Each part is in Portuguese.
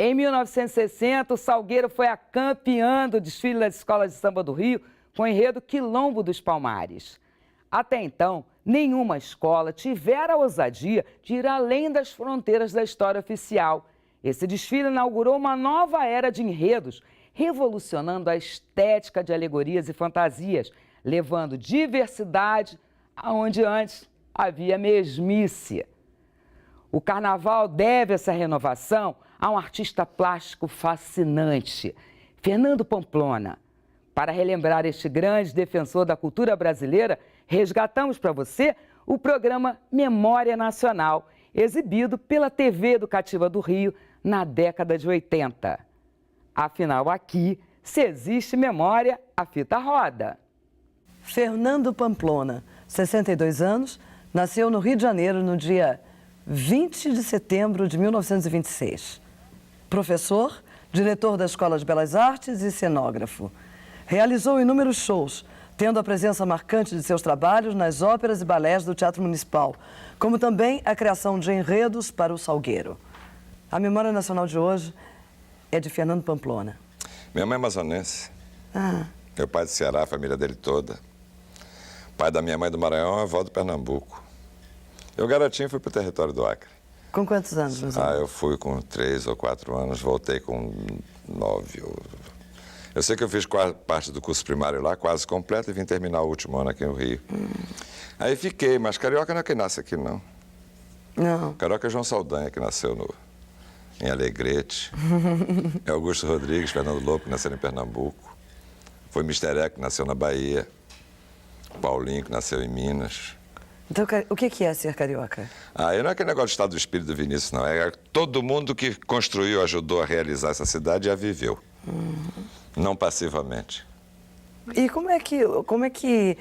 Em 1960, o Salgueiro foi a campeã do desfile das escolas de samba do Rio com o enredo Quilombo dos Palmares. Até então, nenhuma escola tivera a ousadia de ir além das fronteiras da história oficial. Esse desfile inaugurou uma nova era de enredos, revolucionando a estética de alegorias e fantasias, levando diversidade aonde antes havia mesmice. O carnaval deve essa renovação a um artista plástico fascinante, Fernando Pamplona. Para relembrar este grande defensor da cultura brasileira, resgatamos para você o programa Memória Nacional, exibido pela TV Educativa do Rio na década de 80. Afinal, aqui, se existe memória, a fita roda. Fernando Pamplona, 62 anos, nasceu no Rio de Janeiro no dia 20 de setembro de 1926. Professor, diretor da Escola de Belas Artes e cenógrafo. Realizou inúmeros shows, tendo a presença marcante de seus trabalhos nas óperas e balés do Teatro Municipal, como também a criação de enredos para o Salgueiro. A Memória Nacional de hoje é de Fernando Pamplona. Minha mãe é amazonense. Ah. Meu pai de Ceará, a família dele toda. Pai da minha mãe do Maranhão, avó do Pernambuco. Eu, garotinho, fui para o território do Acre. Com quantos anos, meus amigos? Eu fui com 3 ou 4 anos, voltei com 9. Eu sei que eu fiz parte do curso primário lá, quase completo, e vim terminar o último ano aqui no Rio. Aí fiquei, mas carioca não é quem nasce aqui, não. Não. Carioca é João Saldanha, que nasceu em Alegrete. É Augusto Rodrigues, Fernando Lobo, que nasceu em Pernambuco. Foi Mister E, que nasceu na Bahia. Paulinho, que nasceu em Minas. Então, o que é ser carioca? Eu não é aquele negócio de estado do espírito do Vinícius, não. É todo mundo que construiu, ajudou a realizar essa cidade e a viveu. Não passivamente. E como é que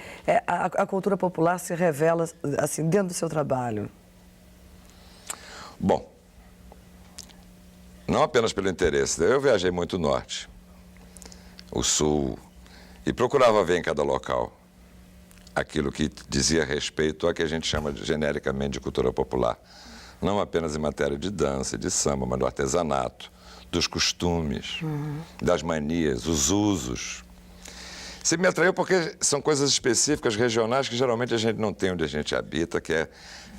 a cultura popular se revela assim, dentro do seu trabalho? Bom, não apenas pelo interesse. Eu viajei muito o norte, o sul, e procurava ver em cada local aquilo que dizia respeito ao que a gente chama genericamente de cultura popular. Não apenas em matéria de dança, de samba, mas do artesanato, dos costumes, das manias, os usos. Isso me atraiu porque são coisas específicas, regionais, que geralmente a gente não tem onde a gente habita, que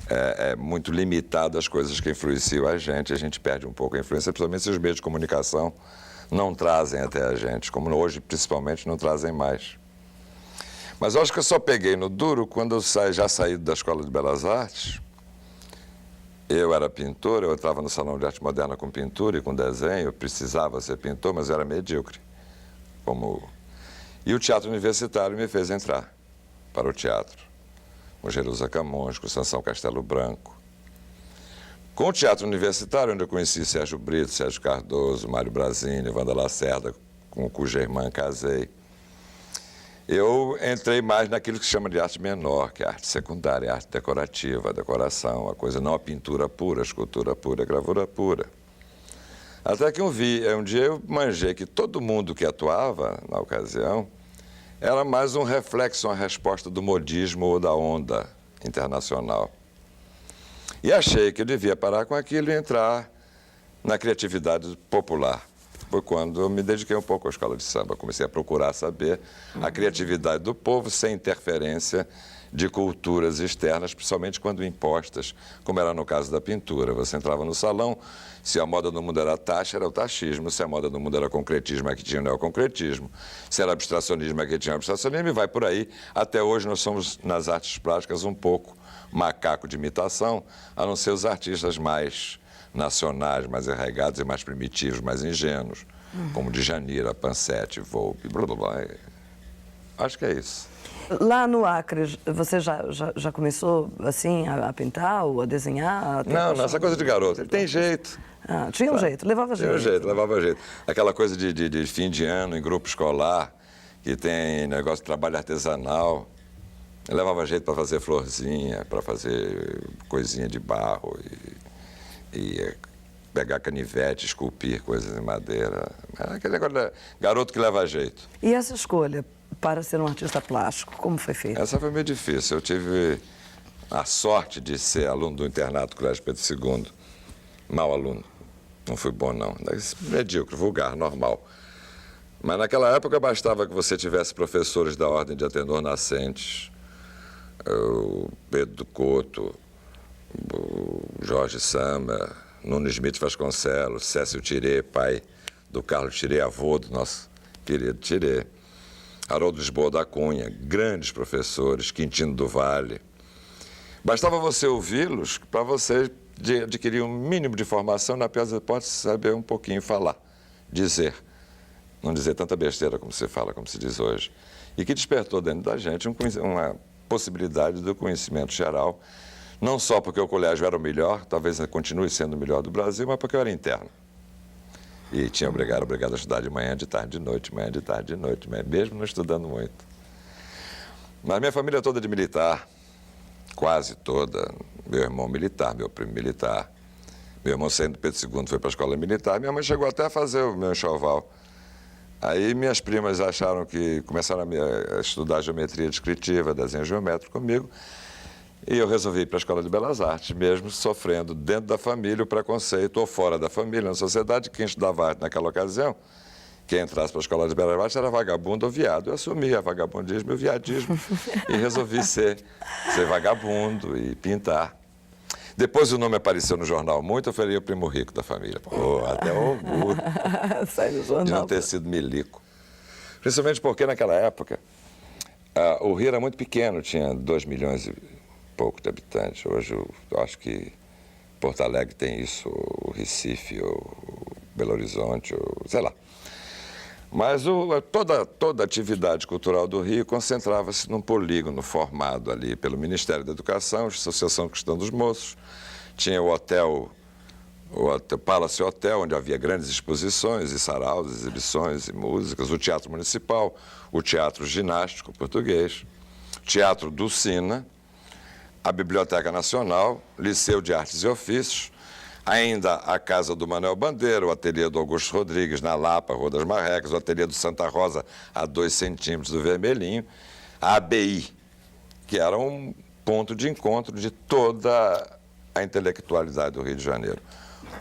é muito limitado às coisas que influenciam a gente perde um pouco a influência, principalmente se os meios de comunicação não trazem até a gente, como hoje, principalmente, não trazem mais. Mas eu acho que eu só peguei no duro quando eu já saí da Escola de Belas Artes. Eu era pintor, eu estava no Salão de Arte Moderna com pintura e com desenho, eu precisava ser pintor, mas eu era medíocre. E o teatro universitário me fez entrar para o teatro, com Jerusa Camões, com Sansão Castelo Branco. Com o teatro universitário, onde eu conheci Sérgio Brito, Sérgio Cardoso, Mário Brazini, Wanda Lacerda, com cuja irmã casei. Eu entrei mais naquilo que se chama de arte menor, que é a arte secundária, a arte decorativa, a decoração, a coisa não a pintura pura, a escultura pura, a gravura pura. Até que um dia eu manjei que todo mundo que atuava na ocasião era mais um reflexo, uma resposta do modismo ou da onda internacional. E achei que eu devia parar com aquilo e entrar na criatividade popular. Foi quando eu me dediquei um pouco à escola de samba. Comecei a procurar saber a criatividade do povo sem interferência de culturas externas, principalmente quando impostas, como era no caso da pintura. Você entrava no salão, se a moda do mundo era taxa, era o taxismo. Se a moda do mundo era concretismo, aqui tinha o neoconcretismo. Se era abstracionismo, aqui tinha o abstracionismo, e vai por aí. Até hoje nós somos, nas artes plásticas, um pouco macaco de imitação, a não ser os artistas mais nacionais, mais arraigados e mais primitivos, mais ingênuos, como Djanira, Pansete, Volpe, blá, blá, blá. Acho que é isso. Lá no Acre, você já começou assim a pintar ou a desenhar? Não, essa coisa de garoto. Ele tem jeito. Tinha um jeito, levava jeito. Tinha um jeito, levava jeito. Aquela coisa de fim de ano em grupo escolar, que tem negócio de trabalho artesanal. Eu levava jeito para fazer florzinha, para fazer coisinha de barro e pegar canivete, esculpir coisas em madeira. Aquele negócio de garoto que leva jeito. E essa escolha para ser um artista plástico, como foi feita? Essa foi meio difícil. Eu tive a sorte de ser aluno do internato do Colégio Pedro II, mau aluno. Não fui bom, não. Medíocre, vulgar, normal. Mas naquela época bastava que você tivesse professores da ordem de Atenor Nascentes, o Pedro Couto, o Jorge Samba, Nunes Smith Vasconcelos, Cécio Tirê, pai do Carlos Tirê, avô do nosso querido Tirê, Haroldo Lisboa da Cunha, grandes professores, Quintino do Vale. Bastava você ouvi-los para você adquirir um mínimo de formação, na pior das hipóteses, saber um pouquinho falar, dizer. Não dizer tanta besteira como se fala, como se diz hoje. E que despertou dentro da gente uma possibilidade do conhecimento geral, não só porque o colégio era o melhor, talvez continue sendo o melhor do Brasil, mas porque eu era interno. E tinha obrigado a estudar de manhã, de tarde, de noite, manhã, de tarde, de noite, mesmo não estudando muito. Mas minha família toda de militar, quase toda. Meu irmão militar, meu primo militar. Meu irmão saindo do Pedro II foi para a escola militar. Minha mãe chegou até a fazer o meu enxoval. Aí minhas primas acharam que começaram a estudar geometria descritiva, desenho geométrico comigo. E eu resolvi ir para a Escola de Belas Artes, mesmo sofrendo dentro da família o preconceito, ou fora da família, na sociedade. Quem estudava arte naquela ocasião, quem entrasse para a Escola de Belas Artes era vagabundo ou viado. Eu assumi a vagabundismo e o viadismo e resolvi ser vagabundo e pintar. Depois o nome apareceu no jornal muito, eu falei, o primo rico da família. Pô, até orgulho Sai no jornal, de não ter sido milico. Principalmente porque naquela época o Rio era muito pequeno, tinha 2 milhões e pouco de habitantes. Hoje eu acho que Porto Alegre tem isso, o Recife, ou Belo Horizonte, ou sei lá. Mas toda a atividade cultural do Rio concentrava-se num polígono formado ali pelo Ministério da Educação, a Associação Cristã dos Moços, tinha o Palace Hotel, onde havia grandes exposições e saraus, exibições e músicas, o Teatro Municipal, o Teatro Ginástico Português, o Teatro do Sina, a Biblioteca Nacional, Liceu de Artes e Ofícios, ainda a Casa do Manuel Bandeira, o ateliê do Augusto Rodrigues, na Lapa, Rua das Marrecas, o ateliê do Santa Rosa, a 2 centímetros do Vermelhinho, a ABI, que era um ponto de encontro de toda a intelectualidade do Rio de Janeiro,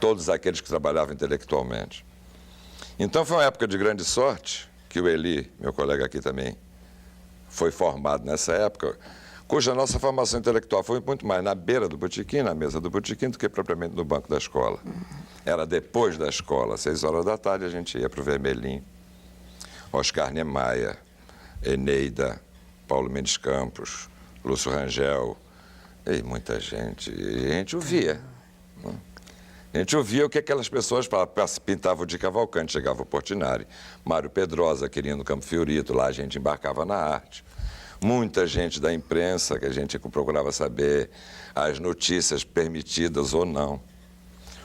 todos aqueles que trabalhavam intelectualmente. Então foi uma época de grande sorte, que o Eli, meu colega aqui também, foi formado nessa época, cuja nossa formação intelectual foi muito mais na beira do botequim, na mesa do botequim, do que propriamente no banco da escola. Era depois da escola, às 6 horas da tarde, a gente ia para o Vermelhinho. Oscar Niemeyer, Eneida, Paulo Mendes Campos, Lúcio Rangel, e muita gente. E a gente ouvia. A gente ouvia o que aquelas pessoas pintavam de Cavalcante, chegava o Portinari, Mário Pedrosa, queriendo Campo Fiorito, lá a gente embarcava na arte. Muita gente da imprensa, que a gente procurava saber as notícias permitidas ou não.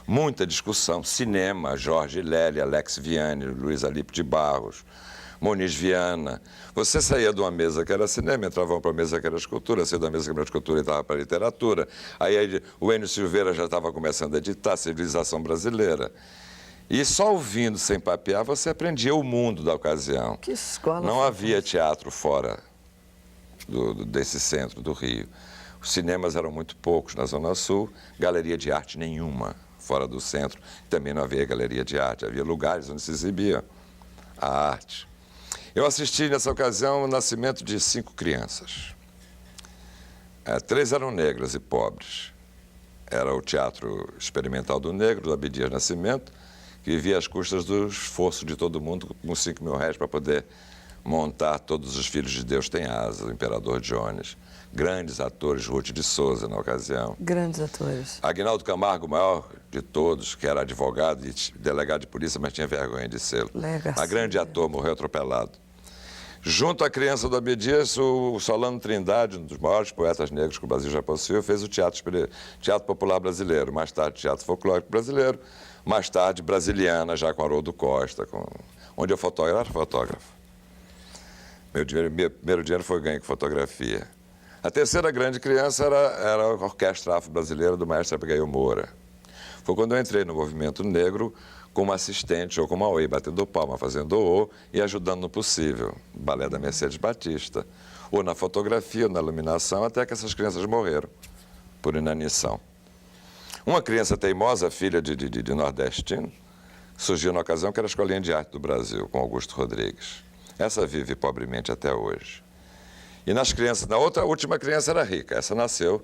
Muita discussão, cinema, Jorge Lely, Alex Vianney, Luiz Alipe de Barros, Moniz Viana. Você saía de uma mesa que era cinema, entrava para uma mesa que era escultura, saía da mesa que era escultura e entrava para a literatura. Aí o Enio Silveira já estava começando a editar Civilização Brasileira. E só ouvindo, sem papear, você aprendia o mundo da ocasião. Que escola. Não havia teatro fora desse centro do Rio. Os cinemas eram muito poucos na Zona Sul, galeria de arte nenhuma fora do centro. Também não havia galeria de arte, havia lugares onde se exibia a arte. Eu assisti nessa ocasião o nascimento de 5 crianças. 3 eram negras e pobres. Era o Teatro Experimental do Negro, do Abdias Nascimento, que vivia às custas do esforço de todo mundo, com 5 mil reais para poder montar Todos os Filhos de Deus Têm Asas, o Imperador Jones. Grandes atores, Ruth de Souza, na ocasião. Grandes atores. Aguinaldo Camargo, o maior de todos, que era advogado e delegado de polícia, mas tinha vergonha de ser. A grande ator, morreu atropelado. Junto à criança do Abdias, o Solano Trindade, um dos maiores poetas negros que o Brasil já possuiu, fez o Teatro Popular Brasileiro, mais tarde Teatro Folclórico Brasileiro, mais tarde Brasiliana, já com Haroldo Costa, onde eu era fotógrafo. Meu primeiro dinheiro foi ganho com fotografia. A terceira grande criança era a Orquestra Afro-Brasileira do maestro Abigail Moura. Foi quando eu entrei no movimento negro como assistente ou como AOI, batendo palma, fazendo O e ajudando no possível. Balé da Mercedes Batista. Ou na fotografia, ou na iluminação, até que essas crianças morreram por inanição. Uma criança teimosa, filha de nordestino, surgiu na ocasião que era a Escolinha de Arte do Brasil, com Augusto Rodrigues. Essa vive pobremente até hoje. E nas crianças, a última criança era rica. Essa nasceu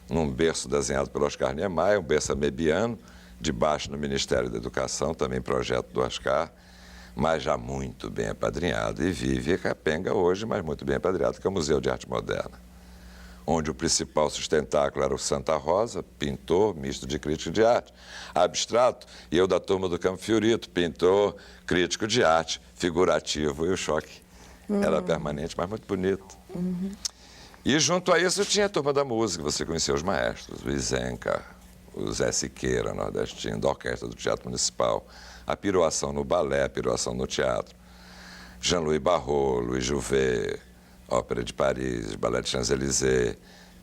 num berço desenhado pelo Oscar Niemeyer, um berço amebiano, debaixo no Ministério da Educação, também projeto do Oscar, mas já muito bem apadrinhado. E vive capenga hoje, mas muito bem apadrinhado, que é o Museu de Arte Moderna, onde o principal sustentáculo era o Santa Rosa, pintor, misto de crítico de arte, abstrato, e eu da turma do Campo Fiorito, pintor, crítico de arte, figurativo, e o choque era permanente, mas muito bonito. E junto a isso tinha a turma da música, você conheceu os maestros, o Izenca, o Zé Siqueira, nordestino, da Orquestra do Teatro Municipal, a piruação no balé, a piruação no teatro, Jean-Louis Barrault, Louis Jouvet, Ópera de Paris, Ballet de Champs-Élysées,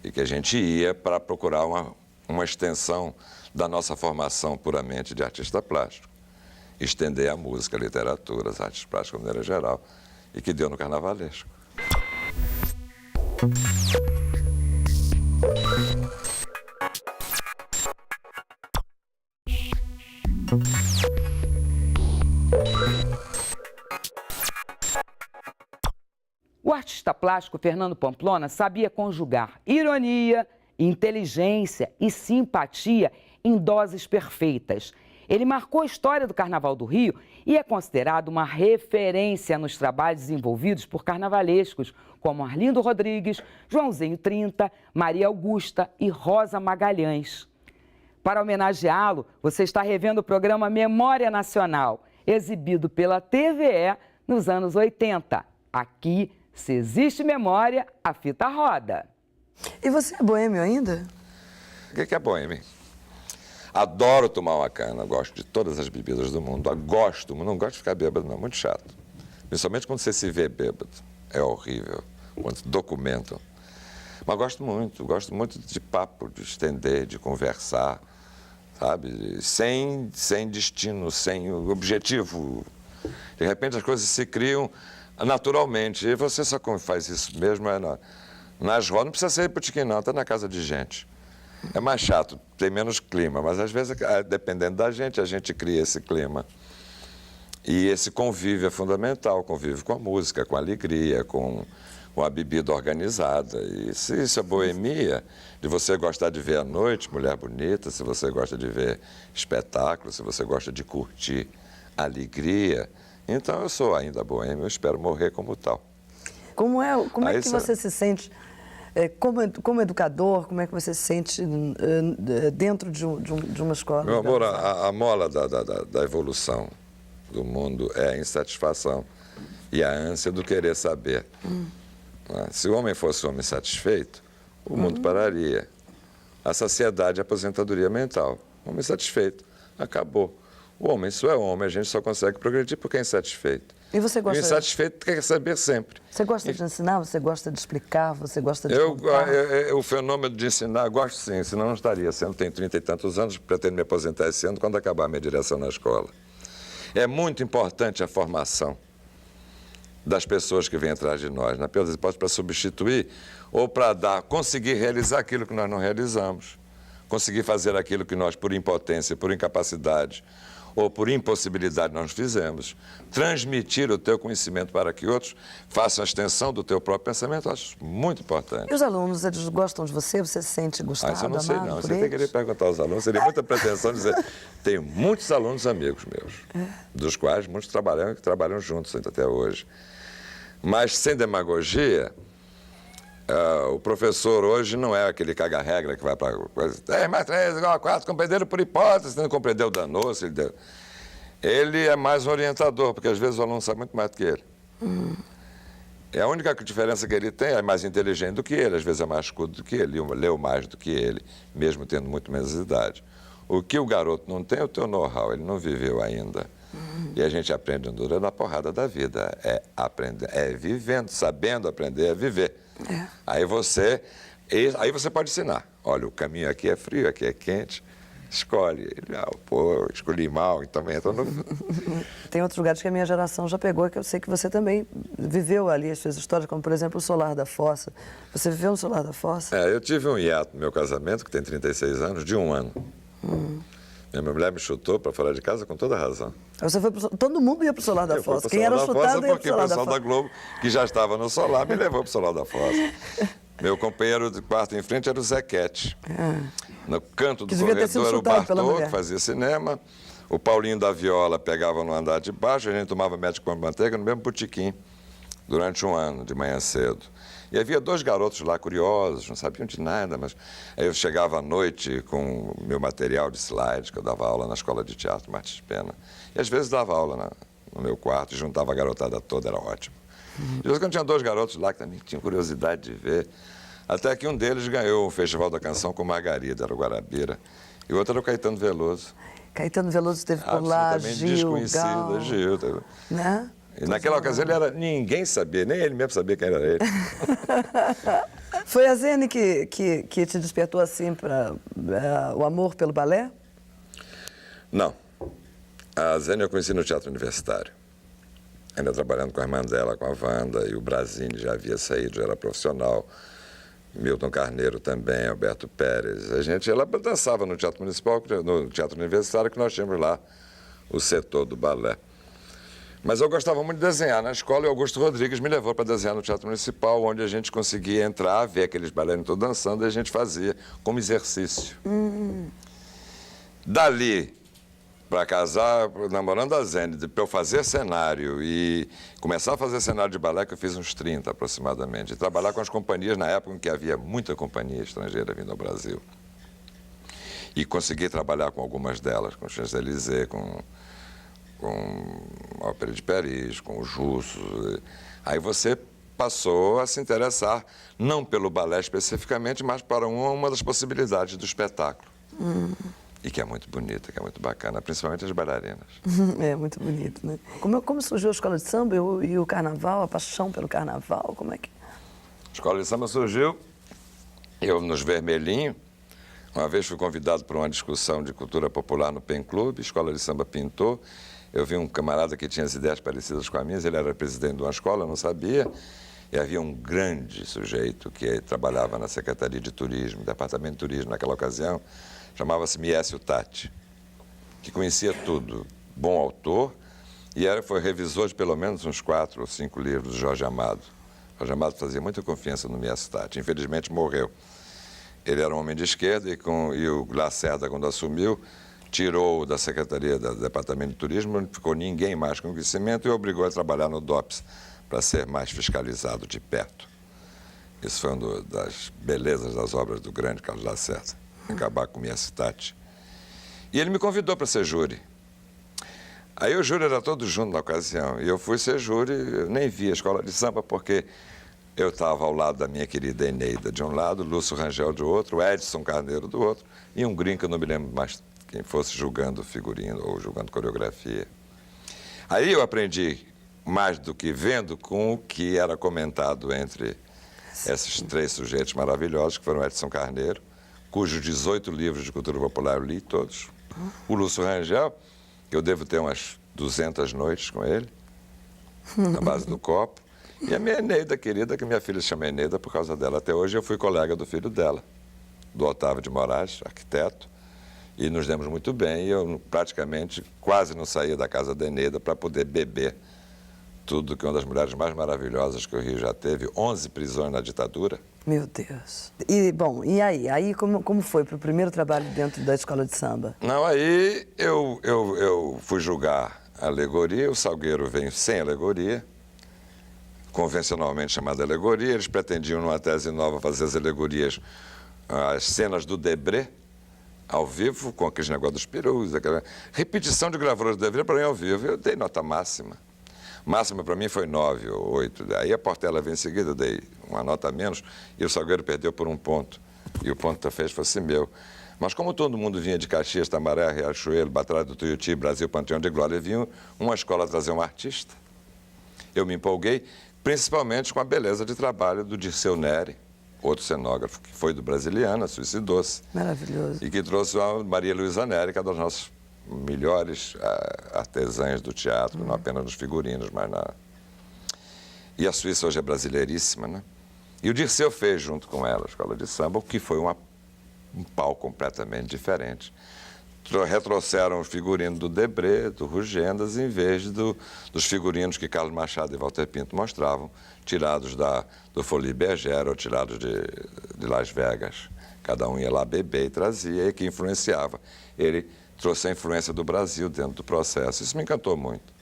e que a gente ia para procurar uma extensão da nossa formação puramente de artista plástico, estender a música, a literatura, as artes plásticas de maneira geral, e que deu no carnavalesco. O artista plástico Fernando Pamplona sabia conjugar ironia, inteligência e simpatia em doses perfeitas. Ele marcou a história do Carnaval do Rio e é considerado uma referência nos trabalhos desenvolvidos por carnavalescos como Arlindo Rodrigues, Joãozinho 30, Maria Augusta e Rosa Magalhães. Para homenageá-lo, você está revendo o programa Memória Nacional, exibido pela TVE nos anos 80. Aqui, se existe memória, a fita roda. E você é boêmio ainda? O que é boêmio? Adoro tomar uma cana, gosto de todas as bebidas do mundo. Não gosto de ficar bêbado, não, muito chato. Principalmente quando você se vê bêbado. É horrível, quando documentam. Mas gosto muito de papo, de estender, de conversar, sabe? Sem destino, sem objetivo. De repente as coisas se criam naturalmente. E você só faz isso mesmo nas rodas. Não precisa ser botequim, não, está na casa de gente. É mais chato, tem menos clima, mas às vezes, dependendo da gente, a gente cria esse clima. E esse convívio é fundamental, convívio com a música, com a alegria, com a bebida organizada. E se isso é boemia, de você gostar de ver à noite mulher bonita, se você gosta de ver espetáculo, se você gosta de curtir alegria, então eu sou ainda boêmio, eu espero morrer como tal. Como é que você se sente como educador, como é que você se sente dentro de uma escola? Meu amor, a mola da evolução do mundo é a insatisfação e a ânsia do querer saber. Se o homem fosse um homem satisfeito, o mundo pararia. A saciedade é a aposentadoria mental. O homem satisfeito, acabou. O homem só é homem, a gente só consegue progredir porque é insatisfeito. E você gosta... E o insatisfeito quer saber sempre. Você gosta de ensinar? Você gosta de explicar? Você gosta de contar? O fenômeno de ensinar, eu gosto sim, senão não estaria sendo. Tenho 30 e tantos anos, pretendo me aposentar esse ano quando acabar a minha direção na escola. É muito importante a formação das pessoas que vêm atrás de nós, na pior das hipóteses, para substituir ou para conseguir realizar aquilo que nós não realizamos. Conseguir fazer aquilo que nós, por impotência, por incapacidade ou por impossibilidade nós fizemos, transmitir o teu conhecimento para que outros façam a extensão do teu próprio pensamento, eu acho muito importante. E os alunos, eles gostam de você? Você se sente gostado, isso eu não sei não, por você tem que querer perguntar aos alunos, seria muita pretensão dizer, tenho muitos alunos amigos meus, dos quais muitos trabalham juntos ainda até hoje, mas sem demagogia. O professor hoje não é aquele caga-regra que vai para 3 mais 3 igual a 4, compreenderam por hipótese, se não compreendeu, danou-se. Ele é mais um orientador, porque às vezes o aluno sabe muito mais do que ele. É a única diferença que ele tem, é mais inteligente do que ele, às vezes é mais escudo do que ele, leu mais do que ele, mesmo tendo muito menos idade. O que o garoto não tem é o teu know-how, ele não viveu ainda. E a gente aprende dura na porrada da vida, é vivendo, sabendo aprender a viver. Aí você pode ensinar. Olha, o caminho aqui é frio, aqui é quente. Escolhe. Escolhi mal, então entra no... Tem outros lugares que a minha geração já pegou, que eu sei que você também viveu ali as suas histórias, como, por exemplo, o Solar da Fossa. Você viveu no Solar da Fossa? Eu tive um hiato no meu casamento, que tem 36 anos, de 1 ano. Minha mulher me chutou para fora de casa com toda a razão. Você foi todo mundo ia para o Solar da Fossa. Quem era chutado ia para o porque o pessoal da Globo, que já estava no Solar, me levou para o Solar da Fossa. Meu companheiro de quarto em frente era o Zequete. No canto do corredor era o Bartô, que fazia cinema. O Paulinho da Viola pegava no andar de baixo, a gente tomava médico com manteiga no mesmo botequim, durante um ano, de manhã cedo. E havia 2 garotos lá curiosos, não sabiam de nada, mas aí eu chegava à noite com o meu material de slide, que eu dava aula na escola de teatro Martins Pena. E às vezes dava aula no meu quarto e juntava a garotada toda, era ótimo. De vez em quando tinha 2 garotos lá que também tinham curiosidade de ver. Até que um deles ganhou o Festival da Canção com Margarida, era o Guarabira. E o outro era o Caetano Veloso. Caetano Veloso esteve por lá, Gil, Gal, Gil. Né? E naquela ocasião ninguém sabia, nem ele mesmo sabia quem era ele. Foi a Zene que te despertou assim para o amor pelo balé? Não. A Zene eu conheci no Teatro Universitário. Ainda trabalhando com a irmã dela, com a Wanda, e o Brasini já havia saído, já era profissional. Milton Carneiro também, Alberto Pérez. Ela dançava no Teatro Municipal, no Teatro Universitário, que nós tínhamos lá o setor do balé. Mas eu gostava muito de desenhar na escola e o Augusto Rodrigues me levou para desenhar no Teatro Municipal, onde a gente conseguia entrar, ver aqueles bailarinos todos dançando e a gente fazia como exercício. Dali para casar, namorando a Zene, para eu fazer cenário e começar a fazer cenário de balé, que eu fiz uns 30 aproximadamente, e trabalhar com as companhias na época em que havia muita companhia estrangeira vindo ao Brasil. E consegui trabalhar com algumas delas, com o Champs-Élysées, com a Ópera de Paris, com o Jusso. Aí você passou a se interessar, não pelo balé especificamente, mas para uma das possibilidades do espetáculo. E que é muito bonita, que é muito bacana, principalmente as bailarinas. É, muito bonito, né? Como surgiu a escola de samba e o carnaval, a paixão pelo carnaval, como é que... A escola de samba surgiu, eu nos Vermelhinho, uma vez fui convidado para uma discussão de cultura popular no PEN Clube, a escola de samba pintou. Eu vi um camarada que tinha as ideias parecidas com as minhas, ele era presidente de uma escola, eu não sabia, e havia um grande sujeito que trabalhava na Secretaria de Turismo, Departamento de Turismo naquela ocasião, chamava-se Miécio Tati, que conhecia tudo, bom autor, e foi revisor de pelo menos uns 4 ou 5 livros do Jorge Amado. Jorge Amado fazia muita confiança no Miécio Tati, infelizmente morreu. Ele era um homem de esquerda e o Lacerda, quando assumiu, tirou da Secretaria do Departamento de Turismo, não ficou ninguém mais com conhecimento e obrigou a trabalhar no DOPS para ser mais fiscalizado de perto. Isso foi uma das belezas das obras do grande Carlos Lacerda, acabar com minha cidade. E ele me convidou para ser júri. Aí o júri era todo junto na ocasião, e eu fui ser júri, eu nem vi a escola de samba, porque eu estava ao lado da minha querida Eneida de um lado, Lúcio Rangel do outro, Edson Carneiro do outro, e um gringo que eu não me lembro mais quem fosse julgando figurino ou julgando coreografia. Aí eu aprendi mais do que vendo com o que era comentado entre esses 3 sujeitos maravilhosos, que foram Edson Carneiro, cujos 18 livros de cultura popular eu li todos, o Lúcio Rangel, que eu devo ter umas 200 noites com ele, na base do copo, e a minha Eneida querida, que minha filha se chama Eneida por causa dela. Até hoje eu fui colega do filho dela, do Otávio de Moraes, arquiteto, e nos demos muito bem, e eu praticamente quase não saía da casa da Eneida para poder beber tudo que uma das mulheres mais maravilhosas que o Rio já teve, 11 prisões na ditadura. Meu Deus. E, bom, e aí? Aí como foi para o primeiro trabalho dentro da escola de samba? Não, aí eu fui julgar a alegoria, o Salgueiro veio sem alegoria, convencionalmente chamada alegoria. Eles pretendiam, numa tese nova, fazer as alegorias, as cenas do Debré, ao vivo, com aqueles negócios dos perus, aquela repetição de gravuras do Debré para mim ao vivo. Eu dei nota máxima. Máxima para mim foi 9 ou 8. Aí a Portela veio em seguida, eu dei uma nota a menos, e o Salgueiro perdeu por 1 ponto. E o ponto da fez fosse meu. Mas como todo mundo vinha de Caxias, Tamaré, Riachuelo, Batalha do Tuiuti, Brasil, Panteão de Glória, vinha uma escola trazer um artista. Eu me empolguei, principalmente com a beleza de trabalho do Dirceu Neri, outro cenógrafo, que foi do Brasiliana, suicidou-se. Maravilhoso. E que trouxe a Maria Luísa Neri, que é das nossas melhores artesãs do teatro, não apenas nos figurinos, mas na... E a Suíça hoje é brasileiríssima, né? E o Dirceu fez, junto com ela, a escola de samba, o que foi um pau completamente diferente retrouxeram o figurino do Debré, do Rugendas, em vez dos figurinos que Carlos Machado e Walter Pinto mostravam, tirados do Folies Bergère ou tirados de Las Vegas. Cada um ia lá beber e trazia, e que influenciava. Ele trouxe a influência do Brasil dentro do processo. Isso me encantou muito.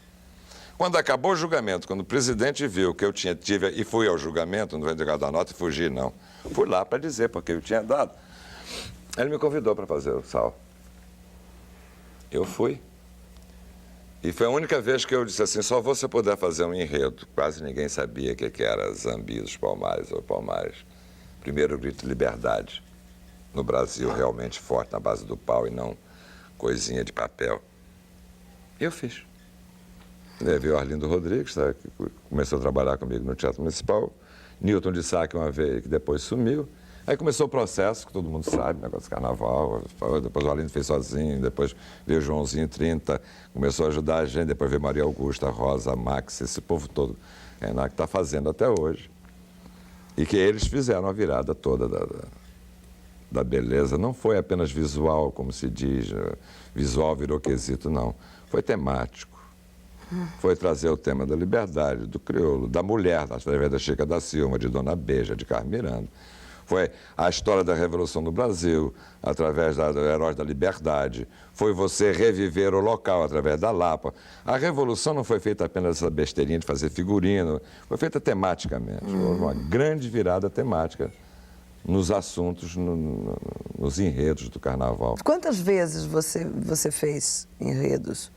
Quando acabou o julgamento, quando o presidente viu que eu tive e fui ao julgamento, não vai entregar da nota e fugir, não. Fui lá para dizer porque eu tinha dado. Ele me convidou para fazer o sal. Eu fui. E foi a única vez que eu disse assim, só você puder fazer um enredo. Quase ninguém sabia o que era Zambi dos Palmares ou Palmares. Primeiro grito de liberdade. No Brasil, realmente forte, na base do pau e não coisinha de papel. E eu fiz. Levei o Arlindo Rodrigues, tá, que começou a trabalhar comigo no Teatro Municipal. Newton de Sá, uma vez, que depois sumiu. Aí começou o processo, que todo mundo sabe, negócio de carnaval. Depois o Arlindo fez sozinho, depois veio o Joãozinho 30, começou a ajudar a gente, depois veio Maria Augusta, Rosa, Max, esse povo todo, que está fazendo até hoje. E que eles fizeram a virada toda da beleza. Não foi apenas visual, como se diz, visual virou quesito, não. Foi temático. Foi trazer o tema da liberdade, do crioulo, da mulher, através da Chica da Silva, de Dona Beija, de Carmen Miranda. Foi a história da Revolução no Brasil, através do Heróis da Liberdade. Foi você reviver o local através da Lapa. A Revolução não foi feita apenas essa besteirinha de fazer figurino, foi feita tematicamente. Houve uma grande virada temática nos assuntos, nos enredos do Carnaval. Quantas vezes você fez enredos?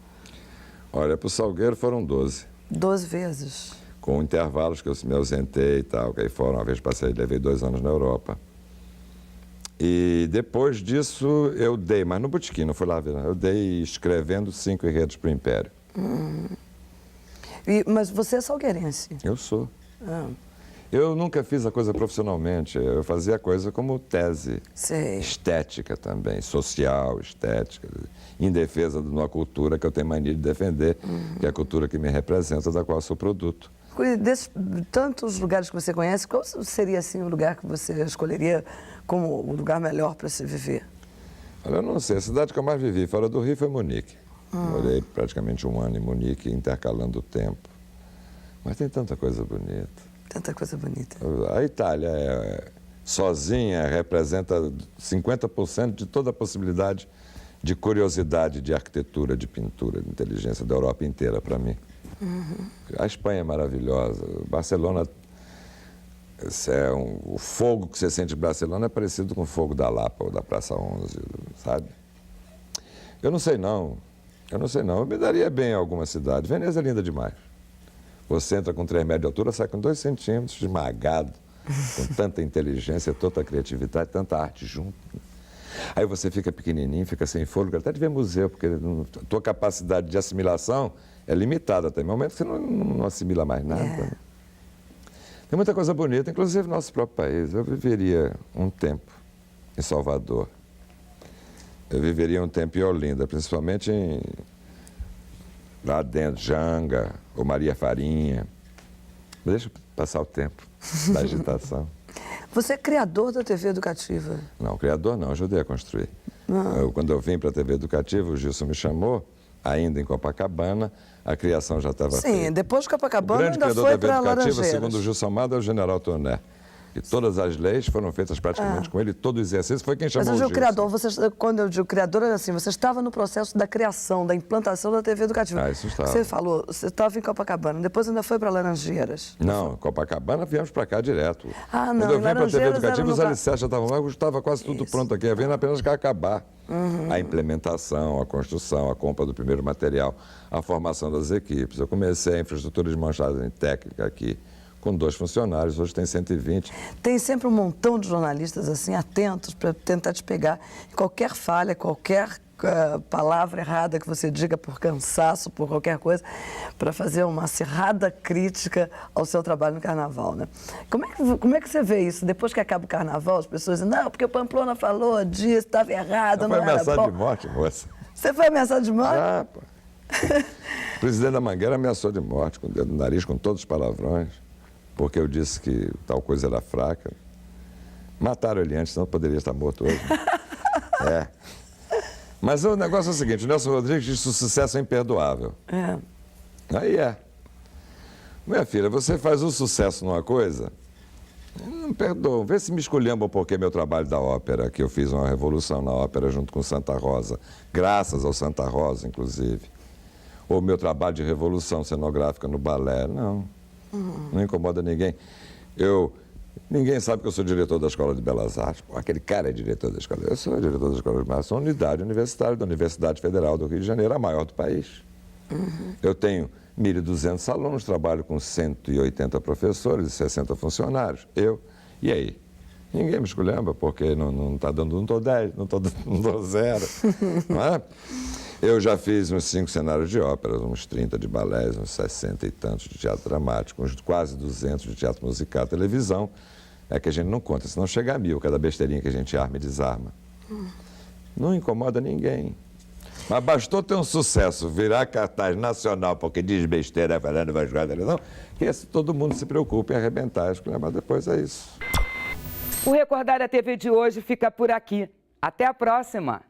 Olha, para o Salgueiro foram 12. 12 vezes? Com intervalos que eu me ausentei e tal, que aí foram, uma vez passei, levei 2 anos na Europa. E depois disso eu dei, mas no Botequim, não fui lá ver, eu dei escrevendo 5 enredos para o Império. Mas você é salgueirense? Eu sou. Eu nunca fiz a coisa profissionalmente, eu fazia a coisa como tese. Sei. Estética também, social, estética, em defesa de uma cultura que eu tenho mania de defender, que é a cultura que me representa, da qual eu sou produto. Desses tantos lugares que você conhece, qual seria assim o lugar que você escolheria como o lugar melhor para se viver? Olha, eu não sei, a cidade que eu mais vivi fora do Rio foi Munique. Morei praticamente 1 ano em Munique, intercalando o tempo. Mas tem tanta coisa bonita. Tanta coisa bonita. A Itália, sozinha, representa 50% de toda a possibilidade de curiosidade de arquitetura, de pintura, de inteligência da Europa inteira, para mim. A Espanha é maravilhosa. Barcelona, o fogo que você sente em Barcelona é parecido com o fogo da Lapa ou da Praça 11, sabe? Eu não sei não. Eu me daria bem em alguma cidade. Veneza é linda demais. Você entra com 3 metros de altura, sai com 2 centímetros, esmagado, com tanta inteligência, tanta criatividade, tanta arte junto. Aí você fica pequenininho, fica sem fôlego, até de ver museu, porque a tua capacidade de assimilação é limitada. Tem momento que você não assimila mais nada. Né? Tem muita coisa bonita, inclusive no nosso próprio país. Eu viveria um tempo em Salvador. Eu viveria um tempo em Olinda, principalmente lá dentro, Janga ou Maria Farinha. Deixa eu passar o tempo da agitação. Você é criador da TV Educativa? Não, criador não, ajudei a construir. Quando eu vim para a TV Educativa, o Gilson me chamou, ainda em Copacabana, a criação já estava feita. Sim, depois de Copacabana ainda foi para Laranjeiras. O grande criador da TV Educativa, segundo o Gilson Amado, é o general Toné. E todas as leis foram feitas praticamente com ele, todo o exercício foi quem chamou o Gilson. Mas o criador, quando eu digo criador, era assim, você estava no processo da criação, da implantação da TV Educativa. Isso estava. Você falou, você estava em Copacabana, depois ainda foi para Laranjeiras. Não, Copacabana viemos para cá direto. Não, quando eu vim para a TV Educativa, os alicerces já estavam lá, estava quase tudo pronto aqui, havia apenas que acabar. A implementação, a construção, a compra do primeiro material, a formação das equipes. Eu comecei a infraestrutura de montagem técnica aqui, com 2 funcionários, hoje tem 120. Tem sempre um montão de jornalistas assim, atentos para tentar te pegar em qualquer falha, qualquer palavra errada que você diga por cansaço, por qualquer coisa, para fazer uma acirrada crítica ao seu trabalho no Carnaval, né? Como é que você vê isso? Depois que acaba o Carnaval, as pessoas dizem, não, porque o Pamplona falou disso, estava errado, não era bom. Foi ameaçado de morte, moça. Você foi ameaçado de morte? Pô. O presidente da Mangueira ameaçou de morte, com o dedo no nariz, com todos os palavrões, porque eu disse que tal coisa era fraca. Mataram ele antes, senão poderia estar morto hoje. Mas o negócio é o seguinte, o Nelson Rodrigues diz que o sucesso é imperdoável. É. Aí é. Minha filha, você faz um sucesso numa coisa, não perdoa. Vê se me esculhamba porque meu trabalho da ópera, que eu fiz uma revolução na ópera junto com Santa Rosa, graças ao Santa Rosa, inclusive. Ou meu trabalho de revolução cenográfica no balé, não. Não incomoda ninguém. Ninguém sabe que eu sou diretor da Escola de Belas Artes. Pô, aquele cara é diretor da escola. Eu sou diretor da Escola de Belas Artes, sou unidade universitária da Universidade Federal do Rio de Janeiro, a maior do país. Eu tenho 1.200 alunos, trabalho com 180 professores e 60 funcionários. E aí? Ninguém me esculhamba, porque não está dando, não estou 10, não estou 0. Não é? Eu já fiz uns 5 cenários de óperas, uns 30 de balés, uns 60 e tantos de teatro dramático, uns quase 200 de teatro musical, televisão. É que a gente não conta, senão chega a 1000, cada besteirinha que a gente arma e desarma. Não incomoda ninguém. Mas bastou ter um sucesso, virar cartaz nacional, porque diz besteira, falando, vai jogar televisão, que todo mundo se preocupa em arrebentar, mas depois é isso. O Recordar a TV de hoje fica por aqui. Até a próxima!